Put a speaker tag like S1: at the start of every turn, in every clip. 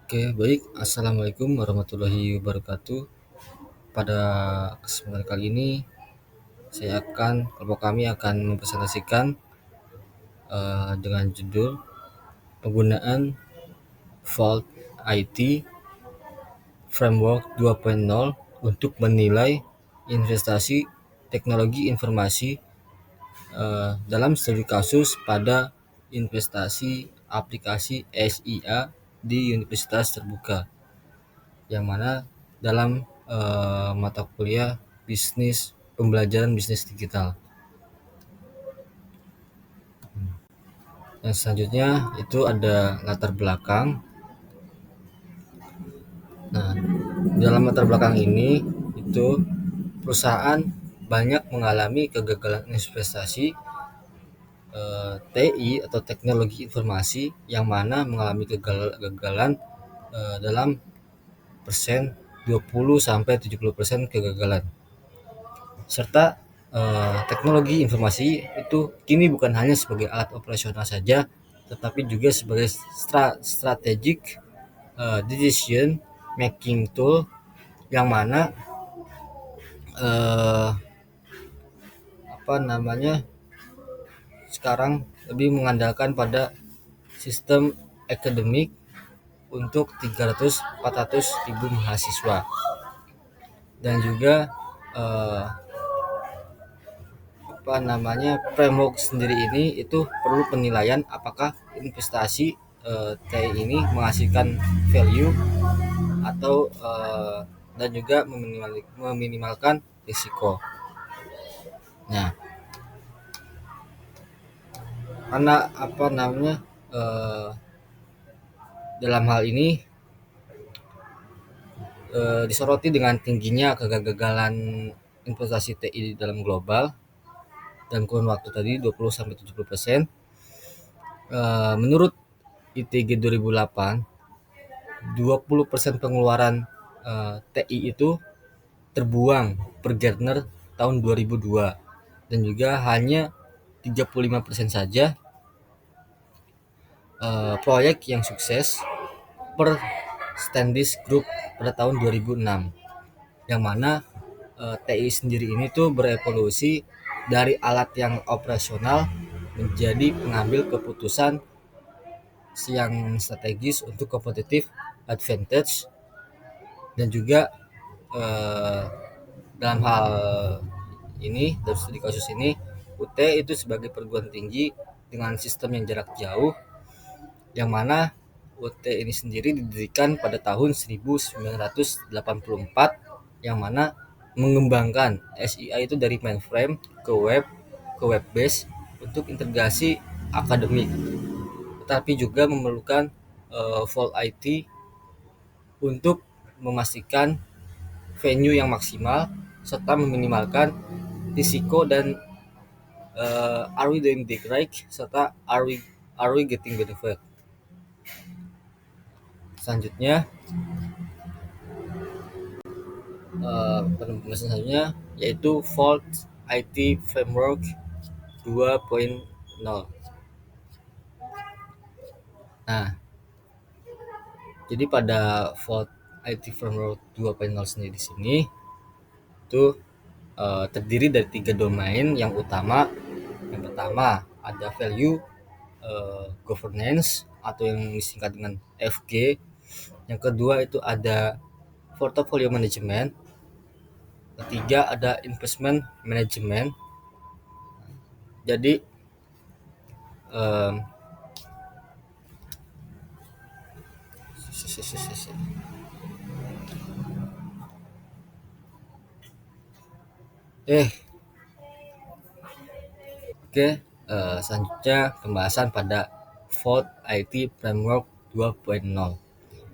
S1: Oke, baik. Assalamualaikum warahmatullahi wabarakatuh. Pada kesempatan kali ini, kelompok kami akan mempresentasikan dengan judul penggunaan Vault IT Framework 2.0 untuk menilai investasi teknologi informasi dalam studi kasus pada investasi aplikasi SIA di Universitas Terbuka, yang mana dalam mata kuliah pembelajaran bisnis digital. Yang selanjutnya itu ada latar belakang. Nah, dalam latar belakang ini itu perusahaan banyak mengalami kegagalan investasi TI atau teknologi informasi, yang mana mengalami kegagalan dalam persen 20 sampai 70% kegagalan. Serta teknologi informasi itu kini bukan hanya sebagai alat operasional saja, tetapi juga sebagai strategic decision making tool, yang mana eh, apa namanya sekarang lebih mengandalkan pada sistem akademik untuk 300-400 ribu mahasiswa, dan juga eh, framework sendiri ini itu perlu penilaian apakah investasi TI ini menghasilkan value atau dan juga meminimalkan risiko. Nah, karena eh, dalam hal ini disoroti dengan tingginya kegagalan investasi TI dalam global dan kurun waktu tadi 20 sampai 70%. Menurut ITG 2008, 20% pengeluaran TI itu terbuang per Gartner tahun 2002, dan juga hanya 35% saja proyek yang sukses per Standish Group pada tahun 2006, yang mana TI sendiri ini tuh berevolusi dari alat yang operasional menjadi pengambil keputusan yang strategis untuk competitive advantage. Dan juga eh, dalam hal ini, dalam studi kasus ini, UT itu sebagai perguruan tinggi dengan sistem yang jarak jauh, yang mana UT ini sendiri didirikan pada tahun 1984, yang mana mengembangkan SIA itu dari mainframe ke web base untuk integrasi akademik, tetapi juga memerlukan Vault IT untuk memastikan venue yang maksimal serta meminimalkan risiko, dan are we doing the right serta are we getting benefit. Selanjutnya pembahasan selanjutnya yaitu Vault IT Framework 2.0. Nah, jadi pada Vault IT Framework 2.0 sendiri di sini itu terdiri dari 3 domain yang utama. Yang pertama ada value governance atau yang disingkat dengan FG. Yang kedua itu ada portfolio management. Ketiga ada investment management. Jadi um, oke, selanjutnya pembahasan pada Vault IT Framework 2.0,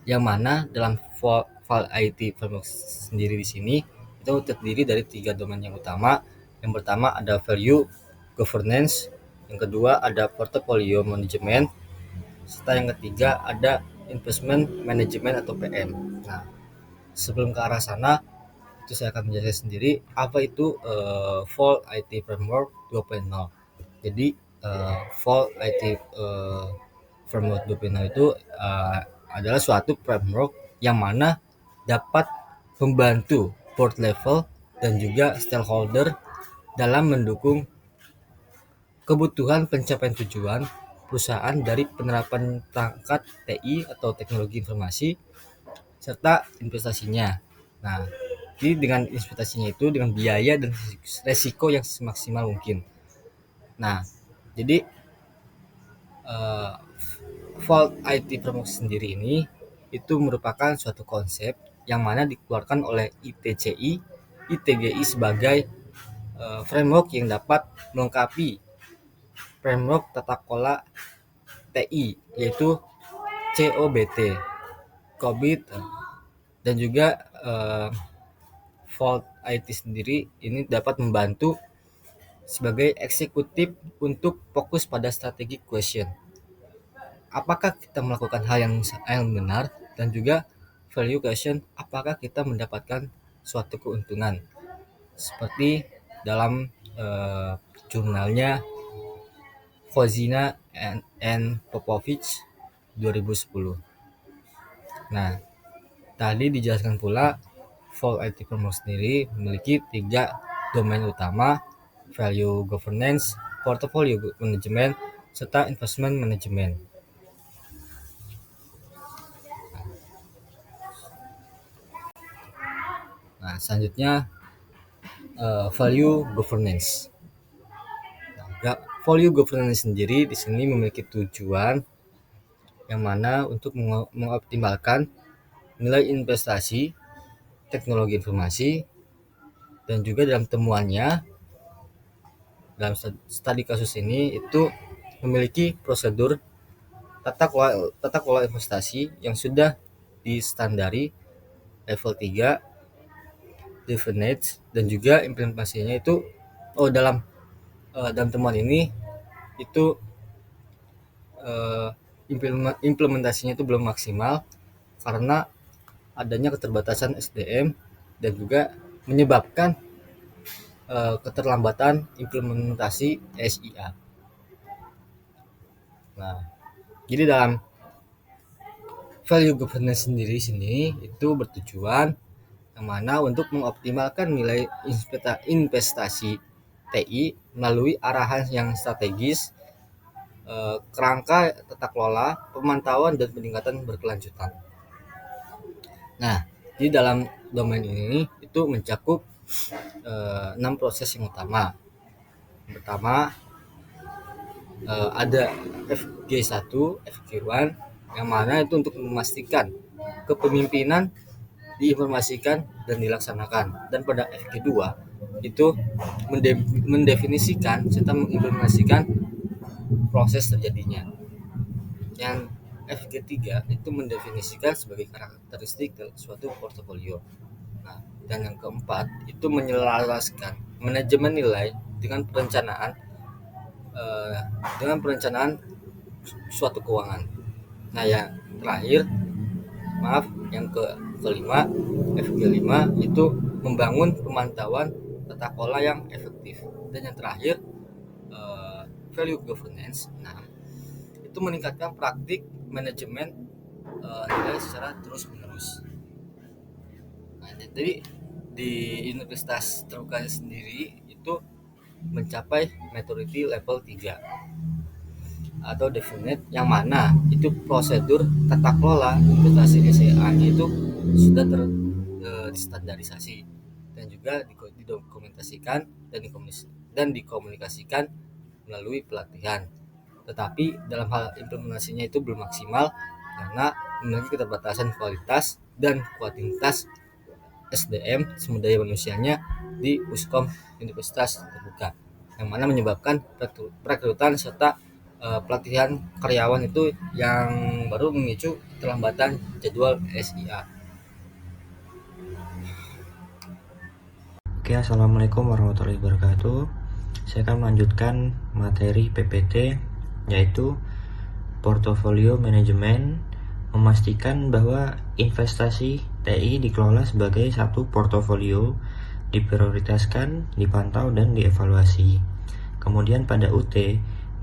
S1: yang mana dalam Vault IT Framework sendiri di sini itu terdiri dari 3 domain yang utama. Yang pertama ada value governance, yang kedua ada portfolio management, serta yang ketiga ada investment management atau PM. Nah, sebelum ke arah sana, itu saya akan menjelaskan sendiri apa itu Vault IT Framework 2.0. Jadi Vault IT Framework 2.0 itu adalah suatu framework yang mana dapat membantu board level dan juga stakeholder dalam mendukung kebutuhan pencapaian tujuan perusahaan dari penerapan perangkat TI atau teknologi informasi serta investasinya. Nah, jadi dengan investasinya itu dengan biaya dan resiko yang semaksimal mungkin. Nah, jadi eh, Vault IT Framework sendiri ini itu merupakan suatu konsep yang mana dikeluarkan oleh ITCI, ITGI sebagai framework yang dapat melengkapi framework tata kelola TI yaitu COBT, COBIT, dan juga Vault IT sendiri ini dapat membantu sebagai eksekutif untuk fokus pada strategi question. Apakah kita melakukan hal yang benar, dan juga value question, apakah kita mendapatkan suatu keuntungan seperti dalam jurnalnya Kozina and Popovich 2010. Nah, tadi dijelaskan pula Vault IT Framework sendiri memiliki 3 domain utama, value governance, portfolio management, serta investment management. Nah, selanjutnya value governance. Nah, value governance sendiri di sini memiliki tujuan yang mana untuk mengoptimalkan nilai investasi teknologi informasi, dan juga dalam temuannya dalam studi kasus ini itu memiliki prosedur tata kelola investasi yang sudah distandari level 3 definite, dan juga implementasinya itu dalam temuan ini itu implementasinya itu belum maksimal karena adanya keterbatasan SDM dan juga menyebabkan keterlambatan implementasi SIA. Nah, jadi dalam value governance sendiri sini itu bertujuan yang mana untuk mengoptimalkan nilai investasi TI melalui arahan yang strategis, kerangka tata kelola, pemantauan, dan peningkatan berkelanjutan. Nah, di dalam domain ini itu mencakup 6 proses yang utama. Yang pertama ada FG1, FG1 yang mana itu untuk memastikan kepemimpinan diinformasikan dan dilaksanakan, dan pada FG2 itu mendefinisikan serta mengimplementasikan proses terjadinya. Yang FG3 itu mendefinisikan sebagai karakteristik suatu portofolio. Nah, dan yang keempat itu menyelaraskan manajemen nilai dengan perencanaan suatu keuangan. Nah, yang terakhir, yang kelima, FG5 itu membangun pemantauan tata kelola yang efektif. Dan yang terakhir, value governance. Nah, itu meningkatkan praktik manajemen nilai secara terus-menerus. Nah, jadi di Universitas Terbuka sendiri itu mencapai maturity level 3 atau definite, yang mana itu prosedur tata kelola investasi SEA itu sudah terstandarisasi dan juga didokumentasikan dan dikomunikasikan melalui pelatihan. Tetapi dalam hal implementasinya itu belum maksimal karena memiliki keterbatasan kualitas dan kuantitas SDM sumber daya manusianya di Uskom Universitas Terbuka, yang mana menyebabkan perekrutan serta pelatihan karyawan itu yang baru memicu keterlambatan jadwal SIA.
S2: Oke, assalamualaikum warahmatullahi wabarakatuh. Saya akan melanjutkan materi PPT, yaitu portofolio manajemen, memastikan bahwa investasi TI dikelola sebagai satu portofolio, diprioritaskan, dipantau, dan dievaluasi. Kemudian pada UT,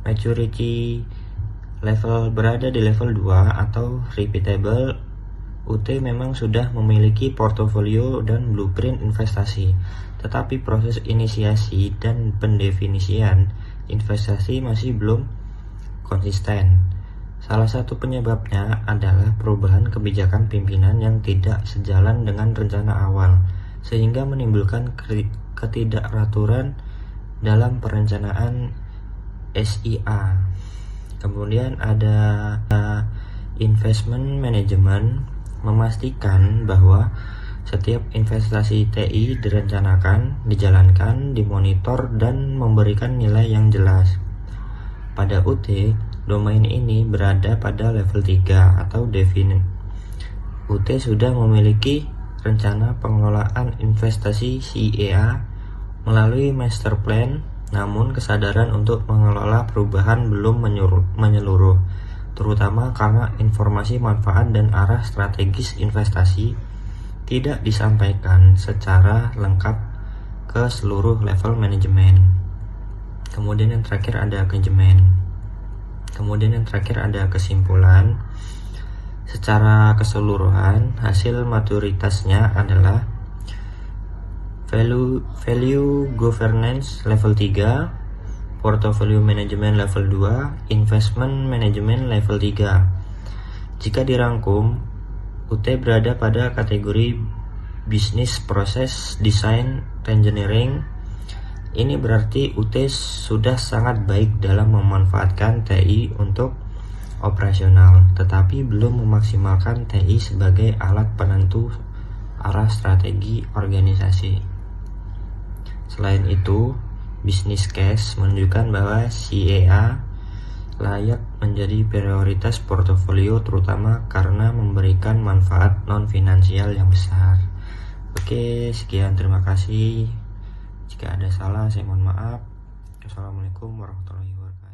S2: maturity berada di level 2 atau repeatable, UT memang sudah memiliki portofolio dan blueprint investasi, tetapi proses inisiasi dan pendefinisian investasi masih belum konsisten. Salah satu penyebabnya adalah perubahan kebijakan pimpinan yang tidak sejalan dengan rencana awal, sehingga menimbulkan ketidakraturan dalam perencanaan SIA. Kemudian ada investment management, memastikan bahwa setiap investasi TI direncanakan, dijalankan, dimonitor, dan memberikan nilai yang jelas. Pada UT, domain ini berada pada level 3 atau definite. UT sudah memiliki rencana pengelolaan investasi CEA melalui master plan, namun kesadaran untuk mengelola perubahan belum menyeluruh, terutama karena informasi manfaat dan arah strategis investasi tidak disampaikan secara lengkap ke seluruh level manajemen. Kemudian yang terakhir ada kesimpulan. Secara keseluruhan, hasil maturitasnya adalah value governance level 3, portfolio management level 2, investment management level 3. Jika dirangkum, UT berada pada kategori business process design engineering. Ini berarti UT sudah sangat baik dalam memanfaatkan TI untuk operasional, tetapi belum memaksimalkan TI sebagai alat penentu arah strategi organisasi. Selain itu, business case menunjukkan bahwa CEA layak menjadi prioritas portofolio, terutama karena memberikan manfaat non-finansial yang besar. Oke, sekian, terima kasih. Jika ada salah, saya mohon maaf. Assalamualaikum warahmatullahi wabarakatuh.